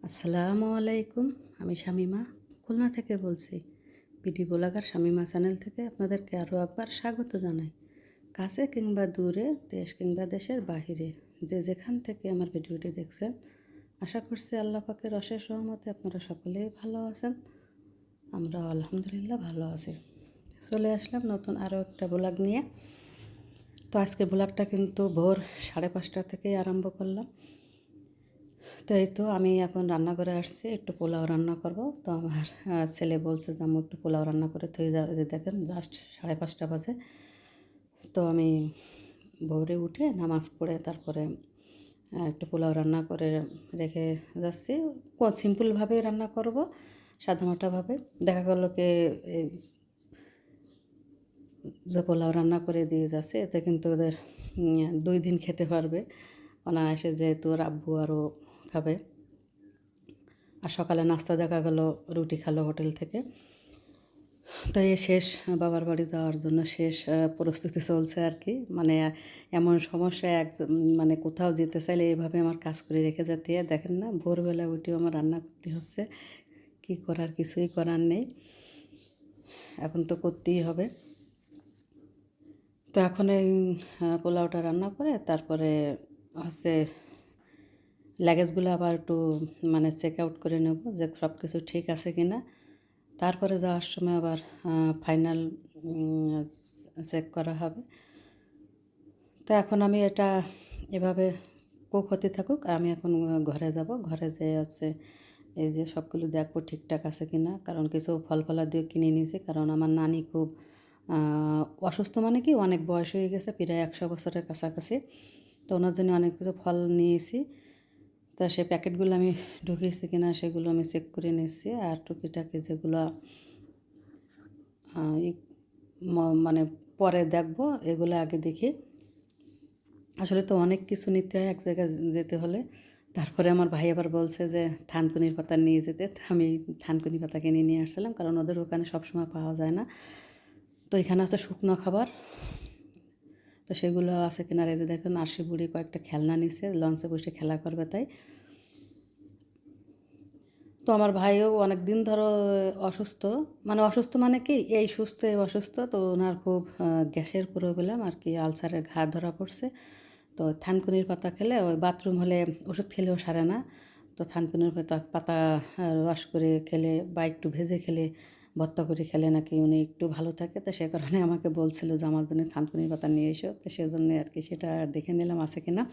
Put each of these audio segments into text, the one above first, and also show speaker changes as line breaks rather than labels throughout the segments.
আসসালামু আলাইকুম। আমি শামিমা খুলনা থেকে বলছি। পিডি ব্লগার শামিমা চ্যানেল থেকে আপনাদেরকে আরও একবার স্বাগত জানাই। কাছে কিংবা দূরে, দেশ কিংবা দেশের বাহিরে যে যেখান থেকে আমার ভিডিওটি দেখছেন, আশা করছি আল্লাহ পাকের অশেষ রহমতে আপনারা সকলেই ভালো আছেন। আমরা আলহামদুলিল্লাহ ভালো আছি। চলে আসলাম নতুন আরও একটা ব্লগ নিয়ে। তো আজকে ব্লগটা কিন্তু ভোর 5:30 থেকেই আরম্ভ করলাম। তো এই তো আমি এখন রান্নাঘরে আসছি, একটু পোলাও রান্না করব। তো আমার ছেলে বলছে যে আম্মু একটু পোলাও রান্না করে থই যাও, যে দেখেন জাস্ট 5:30 বাজে। তো আমি ভোরে উঠে নামাজ পড়ে তারপরে একটু পোলাও রান্না করে রেখে যাচ্ছি। সিম্পলভাবেই রান্না করব, সাদামাটাভাবে। দেখা গেল কি এই যে পোলাও রান্না করে দিয়ে যাচ্ছে, এতে কিন্তু ওদের 2 দিন খেতে পারবে অনায়াসে, যেহেতু ওর আব্বু আরও খাবে। আর সকালে নাস্তা দেখা গেল রুটি খেলো হোটেল থেকে। তো এই শেষ বাবার বাড়ি যাওয়ার জন্য শেষ প্রস্তুতি চলছে আর কি। মানে এমন সমস্যা মানে কোথাও যেতে চাইলে এইভাবে আমার কাজ করে রেখে যেতে হয়। দেখেন না, ভোরবেলা উঠেও আমার রান্না করতে হচ্ছে, কি করার, কিছুই করার নেই, এখন তো করতেই হবে। তো এখন এই পোলাওটা রান্না করে তারপরে হচ্ছে লাগেজগুলো আবার একটু মানে চেক আউট করে নেব যে সব কিছু ঠিক আছে কি না। তারপরে যাওয়ার সময় আবার ফাইনাল চেক করা হবে। তো এখন আমি এটা এভাবে কুক হতে থাকুক, আর আমি এখন ঘরে যাব। ঘরে যেয়ে আছে এই যে সবগুলো দেখবো ঠিকঠাক আছে কি না, কারণ কিছু ফল ফলাদিও কিনে নিয়েছি। কারণ আমার নানি খুব অসুস্থ, মানে কি অনেক বয়স হয়ে গেছে, প্রায় 100 বছরের কাছাকাছি। তো ওনার জন্য অনেক কিছু ফল নিয়েছি। তা সেই প্যাকেটগুলো আমি ঢুকিয়েছি কিনা সেগুলো আমি চেক করে নিচ্ছি। আর টুকিটাকি যেগুলো মানে পরে দেখবো, এগুলো আগে দেখি। আসলে তো অনেক কিছু নিতে হয় এক জায়গায় যেতে হলে। তারপরে আমার ভাই আবার বলছে যে থানকুনির পাতা নিয়ে যেতে। তা আমি থানকুনি পাতা কিনে নিয়ে আসছিলাম, কারণ ওদের ওখানে সবসময় পাওয়া যায় না। তো এখানে আছে শুকনো খাবার, তো সেগুলো আছে কিনার। এই যে দেখুন আরশি বুড়ি কয়েকটা খেলনা নিছে, লঞ্চে বসে খেলা করবে তাই। তো আমার ভাইও অনেক দিন ধরো অসুস্থ, মানে অসুস্থ মানে কি এই সুস্থ এই অসুস্থ। তো ওনার খুব গ্যাসের প্রবলেম আর কি, আলসারের ঘা ধরা পড়ছে। তো থানকুনির পাতা খেলে ওই বাথরুম হলে ওষুধ খেলেও সারে না। তো থানকুনির পাতা পাতা রস করে খেলে বা একটু ভেজে খেলে, ভর্তা করে খেলে নাকি উনি একটু ভালো থাকে। তো সে কারণে আমাকে বলছিল যে আমার জন্য থানকুনির পাতা নিয়ে এসো। তো সেজন্য আর কি সেটা দেখে নিলাম আছে কিনা।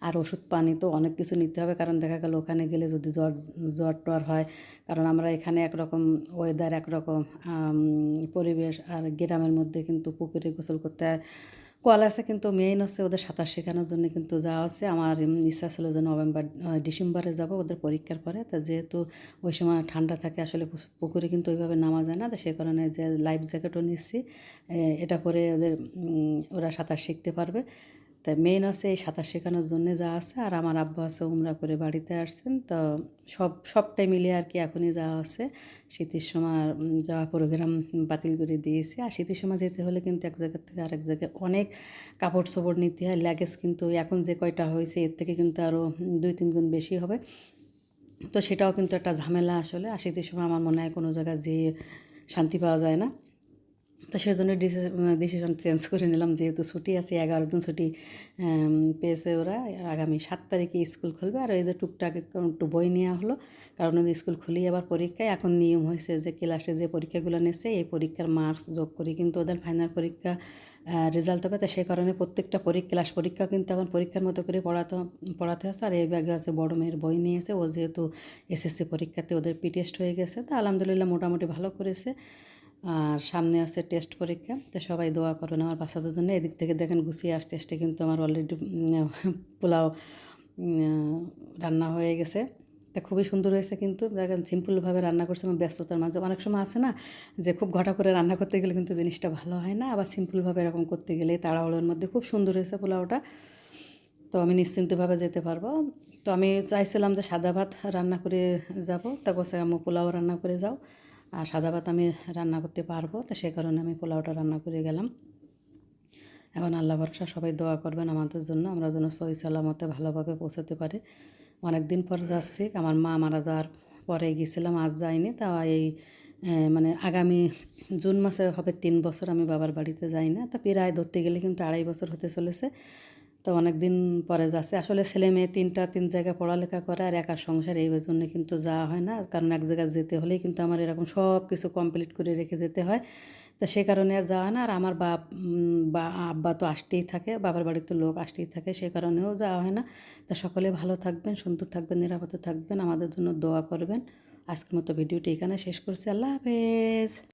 আর ওষুধ পানি তো অনেক কিছু নিতে হবে, কারণ দেখা গেল ওখানে গেলে যদি জ্বর জ্বর টর হয়। কারণ আমরা এখানে একরকম ওয়েদার, একরকম পরিবেশ, আর গ্রামের মধ্যে কিন্তু পুকুরে গোসল করতে হয়। কল আছে, কিন্তু মেইন হচ্ছে ওদের সাঁতার শেখানোর জন্য কিন্তু যাওয়া আছে। আমার ইচ্ছা ছিল যে ডিসেম্বরে যাব ওদের পরীক্ষার পরে। তা যেহেতু ওই সময় ঠান্ডা থাকে, আসলে পুকুরে কিন্তু ওইভাবে নামা যায় না। তো সে কারণে যে লাইফ জ্যাকেটও নিচ্ছি, এটা পরে ওদের ওরা সাঁতার শিখতে পারবে। তাই মেইন আছে এই সাঁতার শেখানোর জন্যে যা আছে। আর আমার আব্বু আছে উমরা করে বাড়িতে আসছেন। তো সবটাই মিলিয়ে আর কি এখনই যাওয়া আছে। শীতের সময় যাওয়া প্রোগ্রাম বাতিল করে দিয়েছি। আর শীতের সময় যেতে হলে কিন্তু এক জায়গা থেকে আরেক জায়গায় অনেক কাপড় চোপড় নিতে হয়, লাগেজ কিন্তু এখন যে কয়টা হয়েছে এর থেকে কিন্তু আরও 2-3 গুণ বেশি হবে। তো সেটাও কিন্তু একটা ঝামেলা আসলে। আর শীতের সময় আমার মনে হয় কোনো জায়গায় যেয়ে শান্তি পাওয়া যায় না। তো সেজন্য ডিসিশন চেঞ্জ করে নিলাম, যেহেতু ছুটি আছে, 11 দিন ছুটি পেয়েছে ওরা। আগামী 7 তারিখে স্কুল খুলবে। আর এই যে টুকটাক একটু বই নেওয়া হলো, কারণ ওদের স্কুল খুলেই আবার পরীক্ষায়। এখন নিয়ম হয়েছে যে ক্লাসে যে পরীক্ষাগুলো নিচ্ছে এই পরীক্ষার মার্কস যোগ করে কিন্তু ওদের ফাইনাল পরীক্ষা রেজাল্ট হবে। তো সেই কারণে প্রত্যেকটা ক্লাস পরীক্ষা কিন্তু এখন পরীক্ষার মতো করে পড়াতে হচ্ছে। আর এই ব্যাগে আছে বড় মেয়ের বই নিয়েছে, ও যেহেতু এসএসসি পরীক্ষাতে ওদের টেস্ট হয়ে গেছে। তো আলহামদুলিল্লাহ মোটামুটি ভালো করেছে। আর সামনে আছে টেস্ট পরীক্ষা। তো সবাই দোয়া করবেন আমার বাচ্চাদের জন্য। এদিক থেকে দেখেন গুছিয়ে আসতে আসতে কিন্তু আমার অলরেডি পোলাও রান্না হয়ে গেছে। তা খুবই সুন্দর হয়েছে, কিন্তু দেখেন সিম্পলভাবে রান্না করছে আমার ব্যস্ততার মাঝে। অনেক সময় আছে না যে খুব ঘটা করে রান্না করতে গেলে কিন্তু জিনিসটা ভালো হয় না, আবার সিম্পলভাবে এরকম করতে গেলে তাড়াহুড়োর মধ্যে খুব সুন্দর হয়েছে পোলাওটা। তো আমি নিশ্চিন্তভাবে যেতে পারবো। তো আমি চাইছিলাম যে সাদা ভাত রান্না করে যাব, তা কোসে আম্মু পোলাও রান্না করে যাও, আর সাদা ভাত আমি রান্না করতে পারবো। তো সে কারণে আমি পোলাওটা রান্না করে গেলাম। এখন আল্লাহ ভরসা, সবাই দোয়া করবেন আমাদের জন্য, আমরা যেন সহি সালামতে ভালোভাবে পৌঁছাতে পারি। অনেক দিন পর যাচ্ছি। আমার মা মারা যাওয়ার পরে গেছিলাম, আজ যাইনি। তা এই মানে আগামী জুন মাসে হবে 3 বছর আমি বাবার বাড়িতে যাই না। তো প্রায় ধরতে গেলে কিন্তু 2.5 বছর হতে চলেছে। তো অনেক দিন পরে যাচ্ছে। আসলে ছেলে মেয়ে 3 জায়গায় পড়ালেখা করে আর একা সংসার, এই জন্য কিন্তু যাওয়া হয় না। কারণ এক জায়গায় যেতে হলেই কিন্তু আমার এরকম সব কিছু কমপ্লিট করে রেখে যেতে হয়। তো সে কারণে আর যাওয়া হয় না। আর আমার বা আব্বা তো আসতেই থাকে, বাবার বাড়িতে লোক আসতেই থাকে, সে কারণেও যাওয়া হয় না। তো সকলে ভালো থাকবেন, সুন্দর থাকবেন, নিরাপদে থাকবেন, আমাদের জন্য দোয়া করবেন। আজকের মতো ভিডিওটি এখানে শেষ করছি। আল্লাহ হাফেজ।